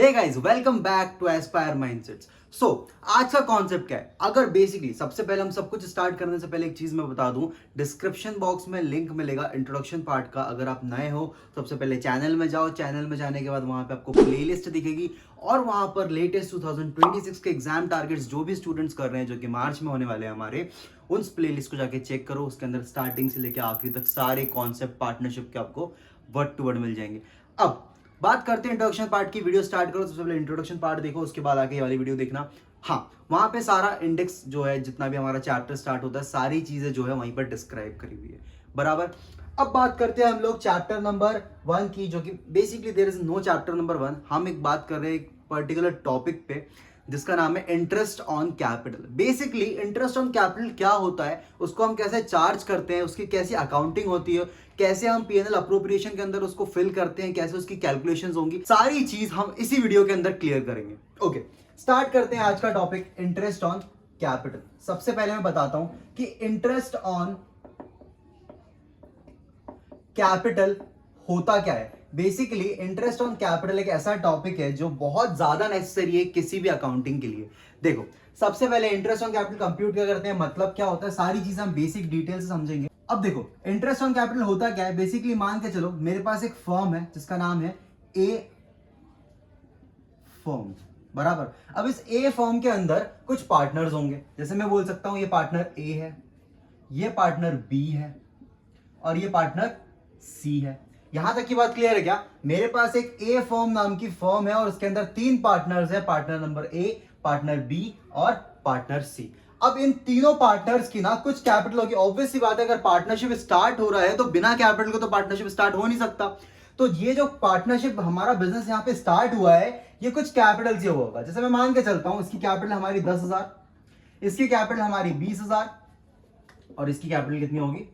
Hey guys, welcome back to Aspire Mindsets. So आज का concept क्या है? अगर बेसिकली सबसे पहले हम सब कुछ स्टार्ट करने से पहले एक चीज मैं बता दूं, डिस्क्रिप्शन बॉक्स में लिंक मिलेगा इंट्रोडक्शन पार्ट का। अगर आप नए हो सबसे पहले चैनल में जाओ, चैनल में जाने के बाद वहां पे आपको प्लेलिस्ट दिखेगी और वहां पर लेटेस्ट 2026 के एग्जाम टारगेट्स जो भी स्टूडेंट्स कर रहे हैं, जो कि मार्च में होने वाले हैं हमारे, उन प्लेलिस्ट को जाके चेक करो। उसके अंदर स्टार्टिंग से लेकर आखिरी तक सारे कॉन्सेप्ट पार्टनरशिप के आपको वर्ड टू वर्ड मिल जाएंगे। अब बात करते हैं इंट्रोडक्शन पार्ट की। वीडियो स्टार्ट करो, सबसे पहले इंट्रोडक्शन पार्ट देखो, उसके बाद आके ये वाली वीडियो देखना। हाँ, वहां पे सारा इंडेक्स जो है, जितना भी हमारा चैप्टर स्टार्ट होता है, सारी चीजें जो है वहीं पर डिस्क्राइब करी हुई है, बराबर। अब बात करते हैं हम लोग चैप्टर नंबर 1 की, जो कि basically there is no chapter number 1। हम एक बात कर रहे हैं एक पर्टिकुलर टॉपिक पे जिसका नाम है interest on capital. Basically interest on capital क्या होता है, उसको हम कैसे चार्ज करते हैं, उसकी कैसी अकाउंटिंग होती है, कैसे हम पीएनएल अप्रोप्रिएशन के अंदर उसको फिल करते हैं, कैसे उसकी कैलकुलेशंस होंगी, सारी चीज हम इसी वीडियो के अंदर क्लियर करेंगे। ओके, स्टार्ट करते हैं आज का टॉपिक, इंटरेस्ट ऑन कैपिटल। सबसे पहले मैं बताता हूं कि इंटरेस्ट ऑन कैपिटल होता क्या है। बेसिकली इंटरेस्ट ऑन कैपिटल एक ऐसा टॉपिक है जो बहुत ज्यादा नेसेसरी है किसी भी अकाउंटिंग के लिए। देखो, सबसे पहले इंटरेस्ट ऑन कैपिटल कंप्यूट क्या करते हैं, मतलब क्या होता है, सारी चीजें हम बेसिक डिटेल से समझेंगे। अब देखो, इंटरेस्ट ऑन कैपिटल होता क्या है। बेसिकली मान के चलो मेरे पास एक फर्म है जिसका नाम है ए फर्म, बराबर। अब इस ए फर्म के अंदर कुछ पार्टनर्स होंगे। जैसे मैं बोल सकता हूं ये पार्टनर ए है, ये पार्टनर बी है और ये पार्टनर सी है। यहां तक की बात क्लियर है क्या? मेरे पास एक ए फर्म नाम की फर्म है और उसके अंदर 3 पार्टनर्स है, partner number A, partner B और पार्टनर सी। अब इन तीनों पार्टनर्स की ना कुछ कैपिटल होगी। ऑब्वियस सी बात है, अगर पार्टनरशिप स्टार्ट हो रहा है तो बिना कैपिटल को तो पार्टनरशिप स्टार्ट हो नहीं सकता। तो ये जो पार्टनरशिप हमारा बिजनेस यहाँ पे स्टार्ट हुआ है, ये कुछ कैपिटल से हुआ होगा। जैसे मैं मान के चलता हूं इसकी कैपिटल हमारी 10,000, इसकी कैपिटल हमारी 20,000 और इसकी कैपिटल कितनी होगी,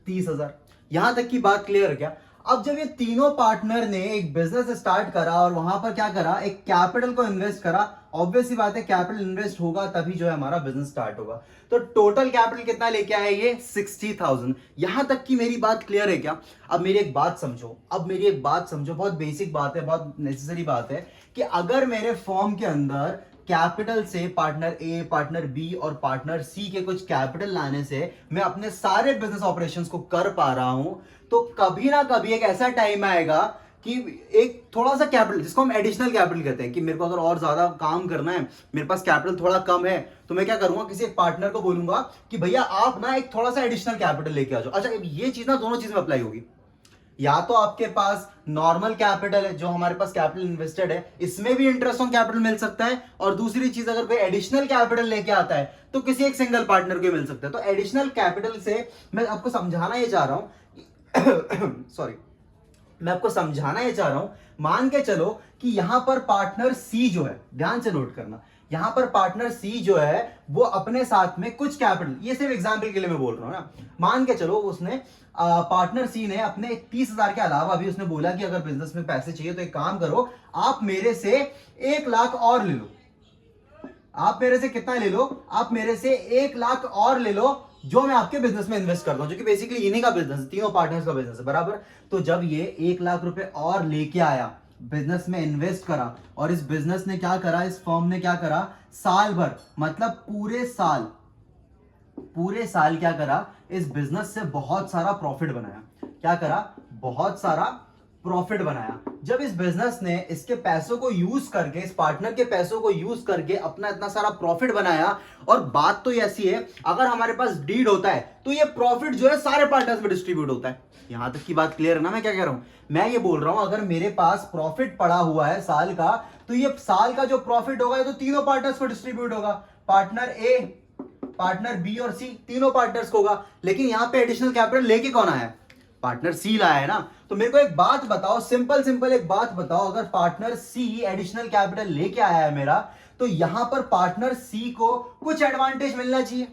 30,000। यहां तक की बात क्लियर है क्या? अब जब ये तीनों पार्टनर ने एक बिजनेस स्टार्ट करा और वहां पर क्या करा, एक कैपिटल को इन्वेस्ट करा, ऑब्वियस सी बात है कैपिटल इन्वेस्ट होगा तभी जो है हमारा बिजनेस स्टार्ट होगा। तो टोटल कैपिटल कितना लेके आया ये, 60,000। यहां तक की मेरी बात क्लियर है क्या? अब मेरी एक बात समझो, बहुत बेसिक बात है, बहुत नेसेसरी बात है कि अगर मेरे फॉर्म के अंदर कैपिटल से पार्टनर ए, पार्टनर बी और पार्टनर सी के कुछ कैपिटल लाने से मैं अपने सारे बिजनेस ऑपरेशंस को कर पा रहा हूं, तो कभी ना कभी एक ऐसा टाइम आएगा कि एक थोड़ा सा कैपिटल, जिसको हम एडिशनल कैपिटल कहते हैं, कि मेरे को अगर और ज्यादा काम करना है, मेरे पास कैपिटल थोड़ा कम है, तो मैं क्या करूंगा, किसी एक पार्टनर को बोलूंगा कि भैया आप ना एक थोड़ा सा एडिशनल कैपिटल लेके आ जाओ। अच्छा, ये चीज ना दोनों चीज में अप्लाई होगी। या तो आपके पास नॉर्मल कैपिटल है, जो हमारे पास कैपिटल इन्वेस्टेड है, इसमें भी इंटरेस्ट ऑन कैपिटल मिल सकता है, और दूसरी चीज अगर कोई एडिशनल कैपिटल लेके आता है तो किसी एक सिंगल पार्टनर को मिल सकता है। तो एडिशनल कैपिटल से मैं आपको समझाना ये चाह रहा हूं सॉरी, मैं आपको समझाना ये चाह रहा हूं, मान के चलो कि यहां पर पार्टनर सी जो है, ध्यान से नोट करना, यहां पर पार्टनर सी जो है वो अपने साथ में कुछ कैपिटल, ये सिर्फ एग्जांपल के लिए मैं बोल रहा हूं ना, मान के चलो उसने पार्टनर सी ने अपने 30,000 के अलावा भी उसने बोला कि अगर बिजनेस में पैसे चाहिए तो एक काम करो, आप मेरे से 1 लाख और ले लो। आप मेरे से कितना ले लो, आप मेरे से 1 लाख और ले लो, जो मैं आपके बिजनेस में इन्वेस्ट करता हूं, जो कि बेसिकली इन्हीं का बिजनेस है, तीनों पार्टनर्स का बिजनेस है, बराबर। तो जब ये 1 लाख रुपए और लेके आया, बिजनेस में इन्वेस्ट करा, और इस बिजनेस ने क्या करा, इस फर्म ने क्या करा, साल भर, मतलब पूरे साल क्या करा, इस बिजनेस से बहुत सारा प्रॉफिट बनाया। क्या करा, बहुत सारा प्रॉफिट बनाया। जब इस बिजनेस ने इसके पैसों को यूज करके, इस पार्टनर के पैसों को यूज करके अपना इतना सारा प्रॉफिट बनाया, और बात तो ऐसी है, अगर हमारे पास डीड होता है तो ये प्रॉफिट जो है सारे पार्टनर्स में डिस्ट्रीब्यूट होता है। यहां तक की बात क्लियर है ना? मैं क्या कह रहा हूं, मैं ये बोल रहा हूं अगर मेरे पास प्रॉफिट पड़ा हुआ है साल का, तो ये साल का जो प्रॉफिट होगा ये तो तीनों पार्टनर्स को डिस्ट्रीब्यूट होगा, पार्टनर ए, पार्टनर बी और सी, तीनों पार्टनर्स को होगा। लेकिन यहां पे एडिशनल कैपिटल लेके कौन आया, पार्टनर सी लाया है ना। तो मेरे को एक बात बताओ, सिंपल एक बात बताओ, अगर पार्टनर सी एडिशनल कैपिटल लेके आया है मेरा, तो यहां पर पार्टनर सी को कुछ एडवांटेज मिलना चाहिए,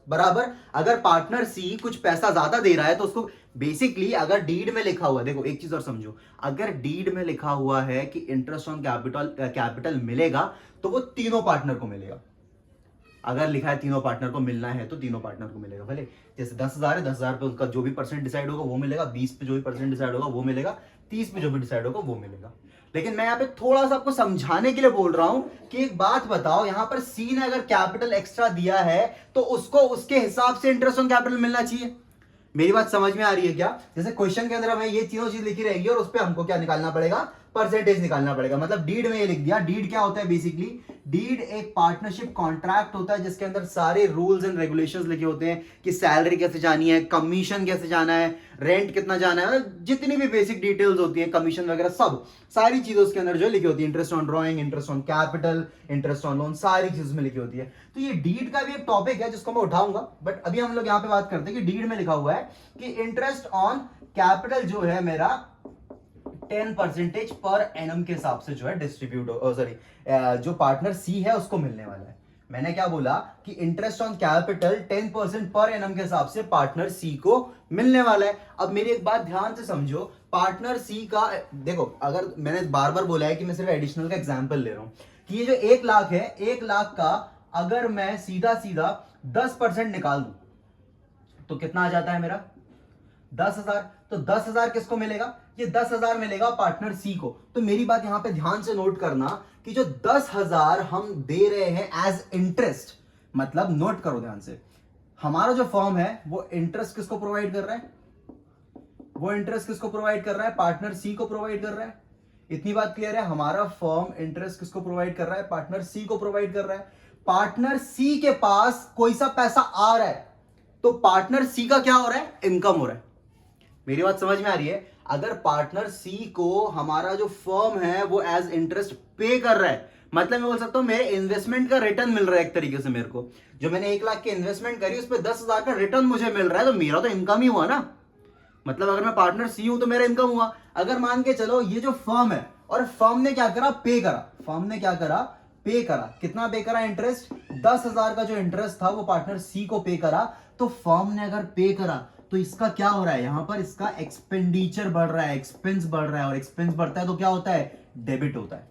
बराबर। अगर पार्टनर सी कुछ पैसा ज्यादा दे रहा है तो उसको बेसिकली, अगर डीड में लिखा हुआ है, देखो एक चीज और समझो, अगर डीड में लिखा हुआ है कि इंटरेस्ट ऑन कैपिटल मिलेगा, तो वो तीनों पार्टनर को मिलेगा। अगर लिखा है तीनों पार्टनर को मिलना है तो तीनों पार्टनर को मिलेगा। भले जैसे 10,000 है, 10,000 पे उनका जो भी परसेंट डिसाइड होगा वो मिलेगा, 20 पे जो भी परसेंट डिसाइड होगा वो मिलेगा, 30 पे जो भी डिसाइड होगा वो मिलेगा। लेकिन मैं यहाँ पे थोड़ा सा आपको समझाने के लिए बोल रहा हूं कि एक बात बताओ, यहां पर सी ने अगर कैपिटल एक्स्ट्रा दिया है तो उसको उसके हिसाब से इंटरेस्ट ऑन कैपिटल मिलना चाहिए। मेरी बात समझ में आ रही है क्या? जैसे क्वेश्चन के अंदर हमें ये तीनों चीज लिखी रहेगी और उस पर हमको क्या निकालना पड़ेगा, परसेंटेज निकालना पड़ेगा। मतलब डीड में ये लिख दिया। डीड क्या होता है बेसिकली? डीड एक पार्टनरशिप कॉन्ट्रैक्ट होता है जिसके अंदर सारे रूल्स एंड रेगुलेशंस लिखे होते हैं कि सैलरी कैसे जानी है, कमीशन कैसे जाना है, रेंट कितना जाना है, जितनी भी बेसिक डिटेल्स होती है, कमीशन वगैरह सब सारी चीजें उसके अंदर जो लिखी होती है। Interest on drawing, interest on capital, interest on loan, सारी चीज में लिखी होती है। तो ये डीड का भी एक टॉपिक है जिसको मैं उठाऊंगा, बट अभी हम लोग यहाँ पे बात करते हैं कि डीड में लिखा हुआ है कि इंटरेस्ट ऑन कैपिटल जो है मेरा 10% पर एनम के हिसाब से जो है डिस्ट्रीब्यूट जो पार्टनर सी है उसको मिलने वाला है। मैंने क्या बोला कि interest on capital 10% per annum के हिसाब से पार्टनर सी को मिलने वाला है। अब मेरी एक बात ध्यान से समझो, पार्टनर सी का देखो, अगर मैंने बार बार बोला है कि मैं सिर्फ एडिशनल का एग्जांपल ले रहा हूं कि ये जो 1 लाख है, 1 लाख का अगर मैं सीधा सीधा 10% निकाल दूं तो कितना आ जाता है मेरा? 10,000। तो 10,000 किसको मिलेगा? ये 10,000 मिलेगा पार्टनर सी को। तो मेरी बात यहां पे ध्यान से नोट करना कि जो 10,000 हम दे रहे हैं एज इंटरेस्ट, मतलब नोट करो ध्यान से, हमारा जो फर्म है वो इंटरेस्ट किसको प्रोवाइड कर रहा है? वो इंटरेस्ट किसको प्रोवाइड कर रहा है? पार्टनर सी को प्रोवाइड कर रहा है। इतनी बात क्लियर है? हमारा फर्म इंटरेस्ट किसको प्रोवाइड कर रहा है? पार्टनर सी को प्रोवाइड कर रहा है। पार्टनर सी के पास कोई सा पैसा आ रहा है तो पार्टनर सी का क्या हो रहा है? इनकम हो रहा है। मेरी बात समझ में आ रही है? अगर पार्टनर सी को हमारा जो फर्म है वो एज इंटरेस्ट पे कर रहा है, मतलब मैं बोल सकता हूं मेरे इन्वेस्टमेंट का रिटर्न मिल रहा है एक तरीके से मेरे को, जो मैंने 1 लाख की इन्वेस्टमेंट करी उस पर 10,000 का रिटर्न मुझे मिल रहा है, तो मेरा तो इनकम ही हुआ ना। मतलब अगर मैं पार्टनर सी हूं तो मेरा इनकम हुआ। अगर मान के चलो ये जो फर्म है और फर्म ने क्या करा? पे करा। फर्म ने क्या करा? पे करा। कितना पे करा? इंटरेस्ट 10,000 का जो इंटरेस्ट था वो पार्टनर सी को पे करा। तो फर्म ने अगर पे करा तो इसका क्या हो रहा है? यहां पर इसका एक्सपेंडिचर बढ़ रहा है, एक्सपेंस बढ़ रहा है, और एक्सपेंस बढ़ता है तो क्या होता है? डेबिट होता है।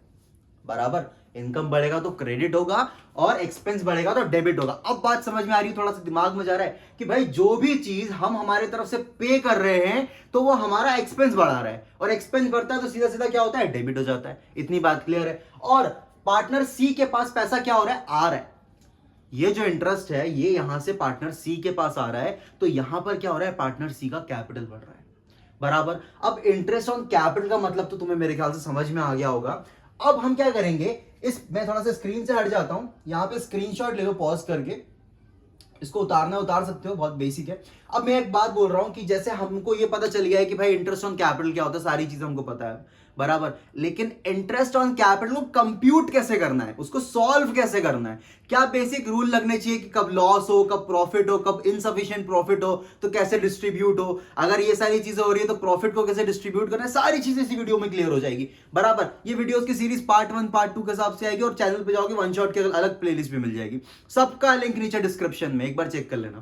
बराबर? इनकम बढ़ेगा तो क्रेडिट होगा और एक्सपेंस बढ़ेगा तो डेबिट होगा। अब बात समझ में आ रही है? थोड़ा सा दिमाग में जा रहा है कि भाई जो भी चीज हम हमारी तरफ से पे कर रहे हैं तो वो हमारा एक्सपेंस बढ़ा रहा है, और एक्सपेंस बढ़ता है तो सीधा सीधा क्या होता है? डेबिट हो जाता है। इतनी बात क्लियर है? और पार्टनर सी के पास पैसा क्या हो रहा है? आ रहा है। ये जो इंटरेस्ट है ये यहां से पार्टनर सी के पास आ रहा है, तो यहां पर क्या हो रहा है? पार्टनर सी का कैपिटल बढ़ रहा है। बराबर? अब इंटरेस्ट ऑन कैपिटल का मतलब तो तुम्हें मेरे ख्याल से समझ में आ गया होगा। अब हम क्या करेंगे, मैं थोड़ा सा स्क्रीन से हट जाता हूं, यहां पे स्क्रीनशॉट ले लो पॉज करके, इसको उतारना उतार सकते हो, बहुत बेसिक है। अब मैं एक बात बोल रहा हूं कि जैसे हमको ये पता चल गया है कि भाई इंटरेस्ट ऑन कैपिटल क्या होता है, सारी चीजें हमको पता है, बराबर, लेकिन इंटरेस्ट ऑन कैपिटल को कंप्यूट कैसे करना है, उसको सॉल्व कैसे करना है, क्या बेसिक रूल लगने चाहिए कि कब लॉस हो, कब प्रॉफिट हो, कब इनसफिशिएंट प्रॉफिट हो तो कैसे डिस्ट्रीब्यूट हो, अगर ये सारी चीजें हो रही है तो प्रॉफिट को कैसे डिस्ट्रीब्यूट करना है, सारी चीजें इसी वीडियो में क्लियर हो जाएगी। बराबर? ये वीडियोस की सीरीज पार्ट 1 पार्ट 2 के हिसाब से आएगी, और चैनल पे जाओगे वन शॉट की अलग प्लेलिस्ट भी मिल जाएगी। सबका लिंक नीचे डिस्क्रिप्शन में, एक बार चेक कर लेना।